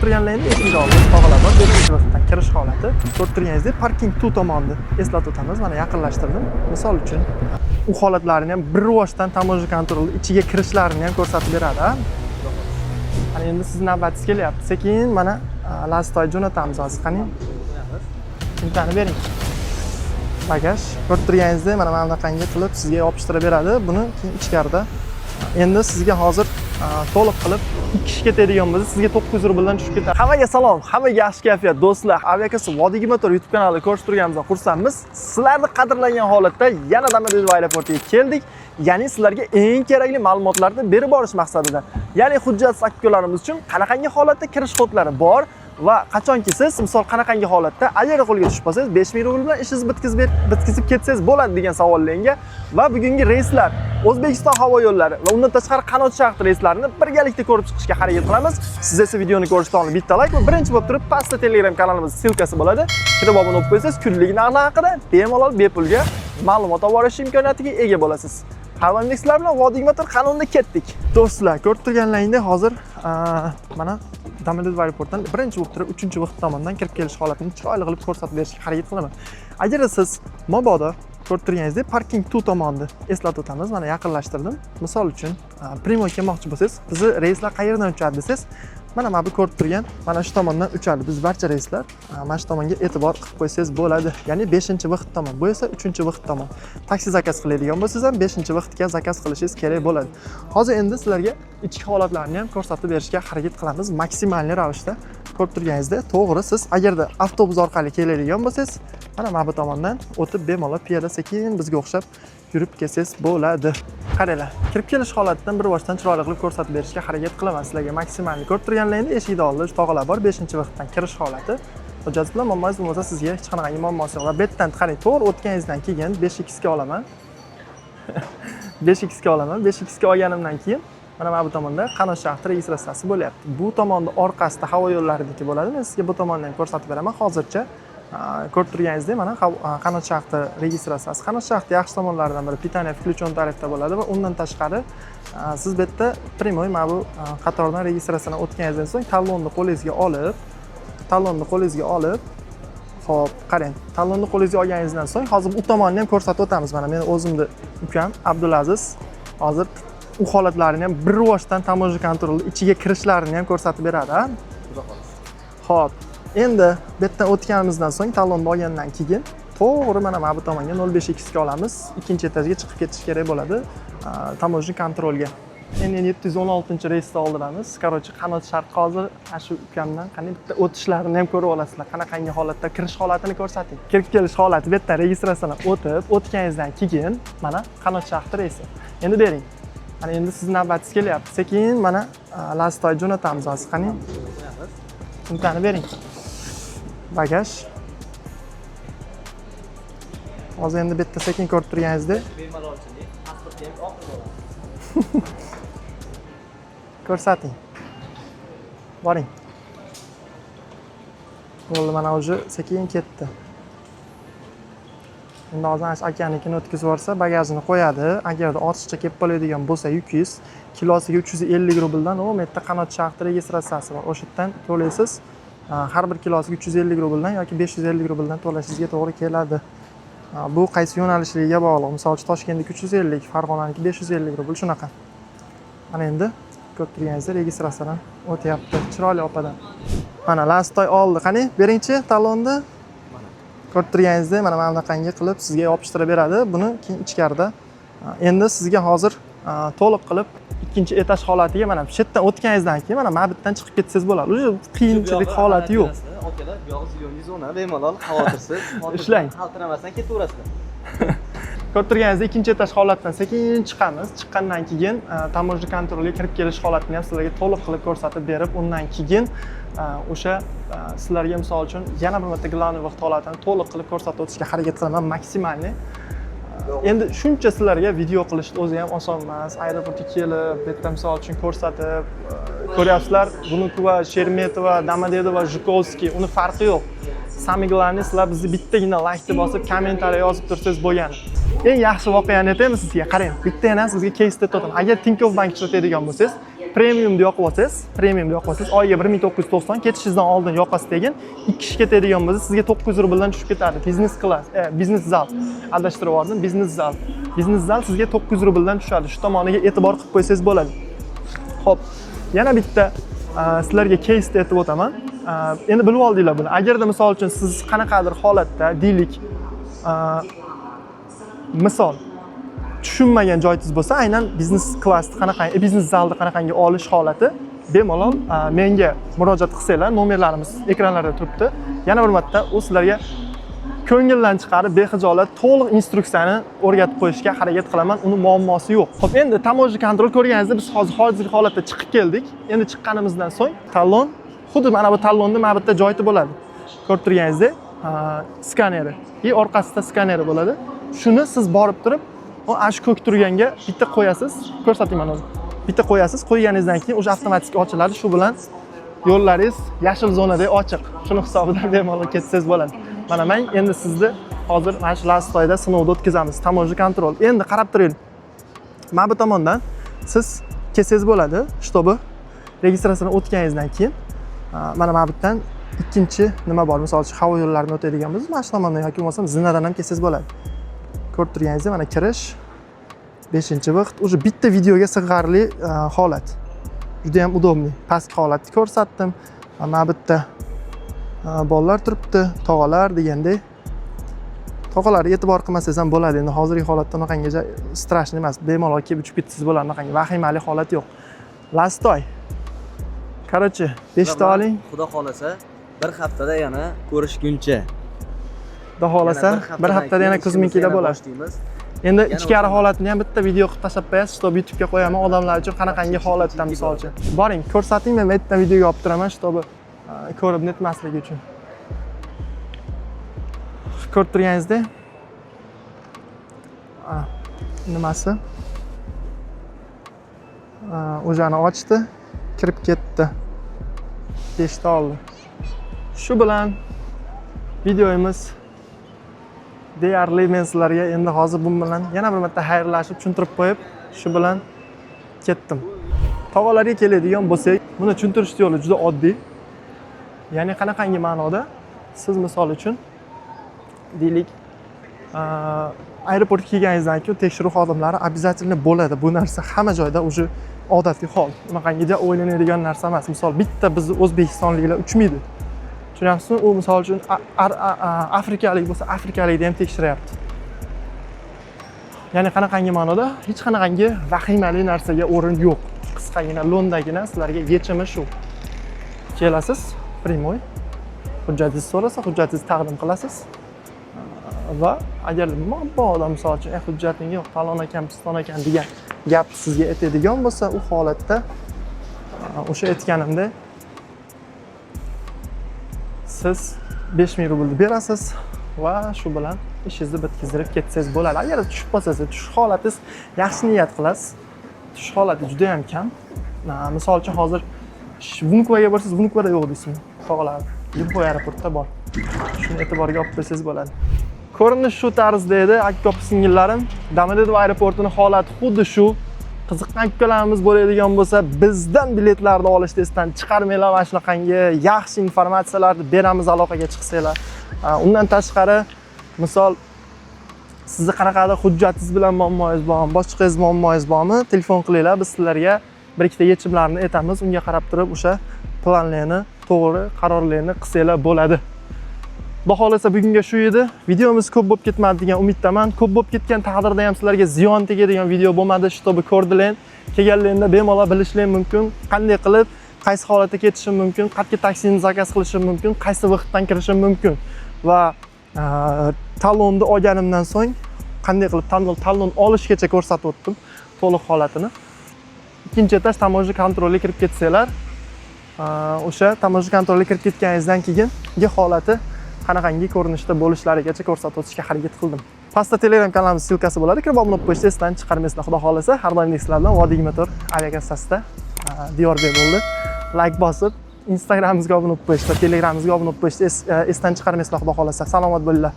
turganlaringda eshikni oldi tog'lar bor, birinchi vaqtdan kirish holati. Ko'rib turganingizdek, parking 2 tomonni eslatib o'tamiz. Mana yaqinlashtirdim. Misol uchun u holatlarini ham bir rivojdan tamoji kontroli ichiga kirishlarini ham ko'rsatib beradi. Mana endi siz navbatingiz kelyapti. Sekin mana lastoy jo'natamiz hozir. Qani? Imtani bering. Bagaj. Ko'rib turganingizdek, mana bunaqangi qilib sizga yopishtirib beradi. Buni keyin ichkarida. Endi sizga hozir to'liq qilib 2 kishi ketadigan bo'lsa, sizga 900 rubldan tushib ketadi. Hammaga salom, hammaga yaxshi kayfiyat do'stlar. Aviakasi Vodiygi motor YouTube kanalida ko'rishib turganimizdan xursandmiz. Sizlarni qadrlangan holatda yana Domodedovo aeroportiga keldik. Ya'ni sizlarga eng kerakli ma'lumotlarni berib borish maqsadida. Ya'ni hujjat sakkolarimiz uchun qanaqangi holatda kirish kodlari bor va qachonki siz misol qanaqangi holatda agar qo'lga tushib qolsangiz 5000 rubl bilan ishingizni bitkazib ketsangiz bo'ladi degan savollarga va bugungi reyslar O'zbekiston havo yo'llari va undan tashqari qanot shaxti reyslarini birgalikda ko'rib chiqishga harakat qilamiz. Siz esa videoni ko'rishdan oldin bitta like va birinchi bo'lib turib pastda Telegram kanalimiz silkasi bo'ladi. Kirib obuna bo'lib qo'ysangiz kunlik narxlar haqida bemalol bepulga ma'lumot olib olish imkoniyatiga ega bo'lasiz. Qadrli sizlar bilan Vodiygi motor kanalida ketdik. Do'stlar, ko'rib turganlaringdek hozir mana Domodedovo aeroportidan birinchi bo'lib turib 3-vaqt tomonidan kirib kelish holatini chiroyli qilib ko'rsatib berishga harakat qilaman. Agar siz mabodo ko'rib turganingizdek parking 2 tomonni eslatib o'tamiz. Mana yaqinlashtirdim. Misol uchun Primoy kelmoqchi bo'lsangiz, bizni reyslar qayerdan uchadi desangiz, mana bu ko'rib turgan mana shu tomondan uchadi. Biz barcha reyslar mana shu tomonga e'tibor qilib qo'ysangiz bo'ladi. Ya'ni 5-vaqt tomon. Bu esa 3-vaqt tomon. Taksi zakaz qiladigan bo'lsangiz ham 5-vaqtga zakaz qilishingiz kerak bo'ladi. Hozir endi sizlarga ichki holatlarni ham ko'rsatib berishga harakat qilamiz maksimal ravishda. Ko'rib turganingizdek, to'g'ri siz agarda avtobus orqali keladigan bo'lsangiz, mana bu tomondan o'tib bemalol piyoda sekin bizga o'xshab yurib kelsangiz bo'ladi. Qaranglar, kirib kelish holatidan bir boshdan chiroyli qilib ko'rsatib berishga harakat qilaman sizlarga maksimalni. Ko'rib turganlaringda eshikni oldida tog'lar bor, 5-vaqtdan kirish holati. Hujjat bilan muammongiz bo'lmasa sizga hech qanday muammosi yo'q. Va bu yerdan qarang, to'g'ri o'tganingizdan keyin 5x ga olaman. 5x ga olaman. 5x ga olganimdan keyin mana bu tomonda qanot shaxti registratsiyasi bo'lyapti. Bu tomonda orqasida havo yo'llaridagi bo'ladi. Men sizga bu tomonni ham ko'rsatib beraman. Hozircha ko'rib turganingizdek mana qanot shaxti registratsiyasi. Qanot shaxti yaxshi tomonlaridan biri pitaniya включен tarifda bo'ladi va undan tashqari siz bu yerda Primoy mana bu qatordan registratsiyadan o'tganingizdan so'ng talonni qo'lingizga olib, xo'p, qarang. Talonni qo'lingizga olganingizdan so'ng hozir u tomonni ham ko'rsatib o'tamiz. Mana men o'zimni ukam Abdulaziz hozir u holatlarini ham bir rivojdan tamoji kontroli ichiga kirishlarini ham ko'rsatib beradi. Xo'p, endi bu yerdan o'tganimizdan so'ng talonni olgandan keyin to'g'ri mana bu tomonga 05x ga olamiz. Ikkinchi etajga chiqib ketish kerak bo'ladi tamoji kontrolga. Endi 716-reysda oldiramiz. Qarochi qanot sharq hozir shu ukamdan qani bitta o'tishlarini ham ko'rib olasizlar. Qanaqangi holatda kirish holatini ko'rsating. Kirib kelish holati bu yerdan registratsiyadan o'tganingizdan keyin mana qanot sharqi reysi. Endi bering. Mana endi siz navbatingiz kelyapti. Sekin mana lastoy jo'natamiz hozir. Qani? Imtani bering. Bagaj. Hozir endi bu yerda sekin ko'rib turganingizdek bemalolchilik, pasport ham oq bo'ladi. Ko'rsating. Boring. Bo'ldi, mana o'zi sekin ketdi. Endi hozir akanikini o'tkazib yuborsa, bagajini qo'yadi. Agarda ortiqcha kelib qoladigan bo'lsa, yukingiz kilosiga 350 rubldan u yerda qanot shaxti registratsiyasi bor. O'sha yerdan to'laysiz. Har bir kilosiga 350 rubldan yoki 550 rubldan to'lashingizga to'g'ri keladi. Bu qaysi yo'nalishligiga bog'liq. Misol uchun Toshkentda 350, Farg'onaniki 550 rubl shunaqa. Mana endi ko'rib turganingizdek registratsiyadan o'tyapti. Chiroyli opadan. Mana lastoy oldi. Qani, beringchi talonni. Ko'rib turganingizdek mana bunaqangi qilib sizga yopishtirib beradi. Buni keyin ichkarida. Endi sizga hozir to'liq qilib ikkinchi etaj holatiga mana shu yerdan o'tganingizdan keyin mana bu yerdan chiqib ketsangiz bo'ladi. Uje qiyinchilik holati yo'q. Akalar, bu yog'i ziyonli zona, bemalol xavotirsiz, ishlang. Xaltiramasdan ketaverasizlar. Ko'rib turganingizdek ikkinchi etaj holatdan sekin chiqamiz. Chiqqandan keyin tamoji kontroliga kirib kelish holatini ham sizlarga to'liq qilib ko'rsatib berib, undan keyin o'sha sizlarga misol uchun yana bir marta glavniy vaqt holatini to'liq qilib ko'rsatib o'tishga harakat qilaman maksimalni. Endi shuncha sizlarga video qilish o'zi ham oson emas. Aeroportga kelib, bu yerda misol uchun ko'rsatib, ko'ryapsizlar, Vnukovo, Sheremetova, Domodedovo, Zhukovskiy, uni farqi yo'q. Самое главное, sizlar bizni bittagina like deb bosib, kommentariy yozib tursangiz bo'lgani. Eng yaxshi voqeani aytaymi sizga? Qarang, bitta yana sizga case deb o'taman. Agar Tinkoff Bank ishlatadigan bo'lsangiz, premiumni yoqib olsangiz, oyiga 1990, ketishingizdan oldin yoqasiz degan 2 kishi ketadigan bo'lsa, sizga 900 rubldan tushib ketadi. Biznes zal. Adashtirib yubordim, biznes zal. Biznes zal sizga 900 rubldan tushadi. Shu tomoniga e'tibor qilib qo'ysangiz bo'ladi. Xo'p, yana bitta sizlarga case aytib o'taman. Endi bilib oldinglar buni. Agarda misol uchun siz qanaqadir holatda deylik, misol tushunmagan joyingiz bo'lsa, aynan biznes klassni qanaqangi, biznes zalni qanaqangi olish holati bemalol menga murojaat qilsanglar, nomerlarimiz ekranlarda turibdi. Yana bir marta u sizlarga ko'ngildan chiqarib bexijolat to'liq instruksiyani o'rgatib qo'yishga harakat qilaman. Uni muammosi yo'q. Xo'p, endi tamoji kontrol ko'rganingizda biz hozirgi holatda chiqib keldik. Endi chiqqanimizdan so'ng talon xuddi mana bu talonni mana bu yerda joyida bo'ladi. Ko'rib turganingizdek, skaneri va orqasida skaneri bo'ladi. Shuni siz borib turib, shu ko'k turganga bitta qo'yasiz. Ko'rsating mana hozir. Bitta qo'yasiz, qo'yganingizdan keyin o'sha avtomatik ochiladi. Shu bilan yo'llaringiz yashil zonada ochiq. Shuni hisobidan bemalol ketsangiz bo'ladi. Mana men endi sizni hozir mana shu Lastoyda sinovda o'tkazamiz. Tamoji kontrol. Endi qarab turing. Mana bu tomondan siz kelsangiz bo'ladi, shtobi registratsiyani o'tganingizdan keyin mana bu yerdan ikkinchi nima bor? Misol uchun havo yo'llarini o'tadigan bo'lsa, mana shu tomondan yoki bo'lmasa zinadan ham kelsangiz bo'ladi. Ko'rib turganingizdek, mana kirish 5-vaqt. O'sha bitta videoga sig'arli holat. Juda ham udobli. Pastki holatni ko'rsatdim. Mana bu yerda bolalar turibdi, tog'alar degandek. Tog'alarga e'tibor qilmasangiz ham bo'ladi. Endi hozirgi holatda unaqangacha strashni emas. Bemalol kelib uchib ketsangiz bo'ladi. Unaqangi vahimali holat yo'q. Lastoy. Qarachi, 5 ta oling. Xudo xolasa, bir haftada yana ko'rishguncha. Xudo xolasa, bir haftada yana kuzminkida bo'ladi. Endi ichkari holatni ham bitta video qilib tashlab qo'yasiz, shtob YouTube'ga qo'yaman odamlar uchun qanaqangi holatda misol uchun. Boring, ko'rsating, men bitta videoga olib turaman, shtobi ko'rib netmasligi uchun. Ko'rib turganingizdek, nimasi? O'jani ochdi, kirib ketdi. 5 ta oldi. Shu bilan videomiz deyarli men sizlarga endi hozir bu bilan yana bir marta xayrlashib tushuntirib qo'yib, shu bilan ketdim. Tog'alarga keladigan bo'lsak, buni tushuntirish yo'li juda oddiy. Ya'ni qanaqangi ma'noda siz misol uchun deylik, aeroportga kelganingizdan keyin tekshiruv xodimlari обязательно bo'ladi. Bu narsa hamma joyda o'sha odatiy hol. Unaqangiga o'ylanadigan narsa emas. Misol bitta bizni o'zbekistonliklar uchmaydi. Tushunyapsizmi? U misol uchun afrikalik bo'lsa, afrikalikni ham tekshiryapti. Ya'ni qanaqangi ma'noda hech qanaqangi vahimali narsaga o'rin yo'q. Qisqagina, lo'ndagina sizlarga yechimi shu. Kelasiz, primoy. Hujjatingizni so'rasa, hujjatingizni taqdim qilasiz. Va agar mabodo misol uchun hujjating yo'q, falon ekan, piston ekan degan gap sizga aytadigan bo'lsa, u holatda o'sha aytganimdek siz 5000 rublni berasiz va shu bilan ishingizni bitkazib ketsangiz bo'ladi. Agar tushib qolsangiz, tush holatingiz yaxshi niyat qilasiz. Tush holati juda ham kam. Misol uchun hozir Vunkvaga borsangiz, Vunkvada yo'q deysizmi? Tog'lar. Vunkva aeroportda bor. Shuni e'tiborga olib qo'ysangiz bo'ladi. Ko'rinish shu tarzda edi, aka singillarim. Domodedovo aeroportining holati xuddi shu. Qiziqqan ukkalarimiz bo'ladigan bo'lsa, bizdan biletlarni olishni esdan chiqarmanglar. Mana shunaqangi yaxshi informatsiyalarni beramiz, aloqaga chiqsanglar. Undan tashqari, misol sizni qanaqadir hujjatingiz bilan muammoingiz bormi, boshqa muammoingiz bormi? Telefon qilinglar, biz sizlarga bir ikkita yechimlarni aytamiz. Unga qarab turib o'sha planlarni, to'g'ri qarorlarni qilsanglar bo'ladi. Xudo xolasa bugunga shu edi. Videomiz ko'p bo'lib ketmadi degan umiddaman. Ko'p bo'lib ketgan taqdirda ham sizlarga ziyon tegadigan video bo'lmadi. Shtobi ko'rdilar. Kelganlarida bemalol bilishlar mumkin. Qanday qilib, qaysi holatda ketishim mumkin, qayerga taksini zakaz qilishim mumkin, qaysi vaqtdan kirishim mumkin va talonni olganimdan so'ng qanday qilib talon olishgacha ko'rsatib o'tdim to'liq holatini. Ikkinchi etash tamoji kontrolga kirib ketsanglar, o'sha tamoji kontrolga kirib ketganingizdan keyingi holati qanaqangi ko'rinishda bo'lishlarigacha ko'rsatib o'tishga harakat qildim. Pastda Telegram kanalimiz silkasi bo'ladi. Kirib obuna bo'lib qo'yishni esdan chiqarmaysizlar, xudo xolasa. Har doimgidek sizlar bilan Vodiy Motor aviakassasida Diyorbek bo'ldi. Like bosib, Instagramimizga obuna bo'lib qo'yishni, Telegramimizga obuna bo'lib qo'yishni esdan chiqarmaysizlar, xudo xolasa. Salomat bo'linglar.